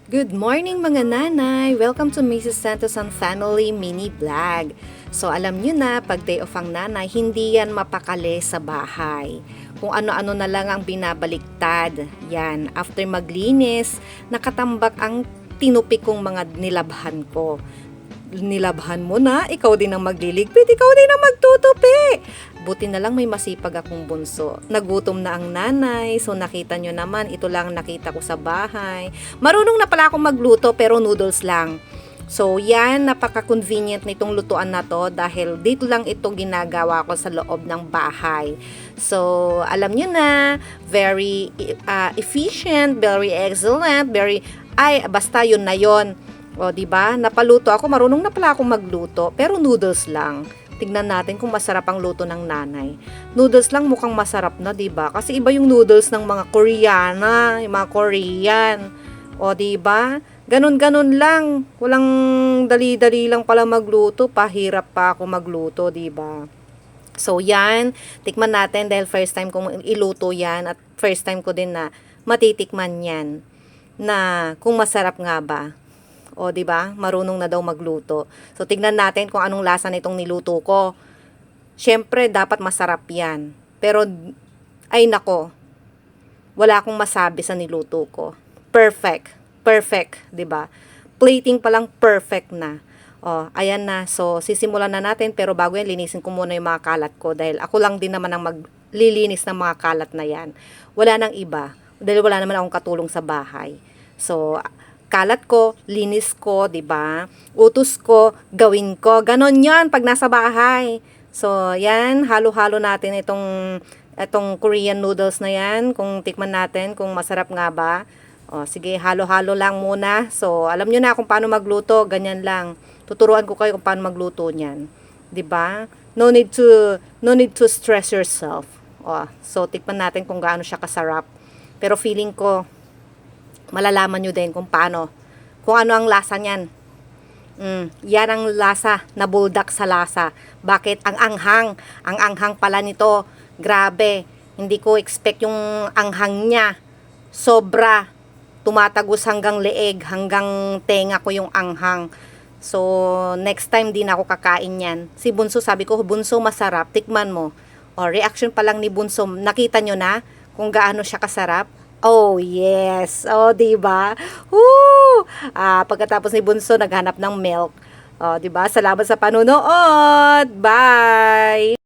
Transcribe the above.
Good morning mga nanay! Welcome to Mrs. Santos and Family Mini Vlog. So alam nyo na, pag day off ang nanay, hindi yan mapakali sa bahay. Kung ano-ano na lang ang binabaliktad. Yan, after maglinis, nakatambak ang tinupi kong mga nilabhan ko. Nilabhan mo na, ikaw din ang magliligpit, ikaw din ang magtutupi. Buti na lang may masipag akong bunso. Nagutom na ang nanay, so nakita nyo naman, ito lang nakita ko sa bahay. Marunong na pala akong magluto pero noodles lang. So yan, napaka-convenient nitong lutuan na to dahil dito lang ito ginagawa ko sa loob ng bahay. So alam nyo na, very efficient, very excellent, basta yun na yun. O, di ba? Napaluto ako, marunong na pala akong magluto, pero noodles lang. Tignan natin kung masarap ang luto ng nanay. Noodles lang mukhang masarap na, di ba? Kasi iba yung noodles ng mga Koreana, yung mga Korean. O, di ba? Ganun-ganun lang. Walang dali-dali lang pala magluto, pahirap pa ako magluto, di ba? So, yan. Tikman natin dahil first time kong iluto yan at first time ko din na matitikman yan na kung masarap nga ba. O, 'di ba? Marunong na daw magluto. So, tignan natin kung anong lasa nitong niluto ko. Siyempre, dapat masarap 'yan. Pero ay nako, wala akong masabi sa niluto ko. Perfect. Perfect, 'di ba? Plating pa lang perfect na. O, ayan na. So, sisimulan na natin pero bago yan, linisin ko muna yung mga kalat ko dahil ako lang din naman ang maglilinis ng mga kalat na yan. Wala nang iba dahil wala naman akong katulong sa bahay. So, kalat ko, linis ko, 'di ba? Utos ko, gawin ko. Ganon 'yan pag nasa bahay. So, 'yan, halo-halo natin itong Korean noodles na 'yan, kung tikman natin kung masarap nga ba. O, sige, halo-halo lang muna. So, alam niyo na kung paano magluto, ganyan lang. Tuturuan ko kayo kung paano magluto niyan. 'Di ba? No need to stress yourself. O, so tikman natin kung gaano siya kasarap. Pero feeling ko malalaman nyo din kung paano, kung ano ang lasa niyan. Yan ang lasa, nabuldak sa lasa. Bakit? Ang anghang pala nito, grabe, hindi ko expect yung anghang niya, sobra, tumatagos hanggang leeg, hanggang tenga ko yung anghang. So, next time din ako kakain yan. Si Bunso, sabi ko, Bunso, masarap, tikman mo. O, reaction pa lang ni Bunso, nakita nyo na kung gaano siya kasarap. Oh, yes. Oh, 'di ba? Woo! Pagkatapos ni Bunso naghanap ng milk. Oh, 'di ba? Salamat sa panonood. Bye.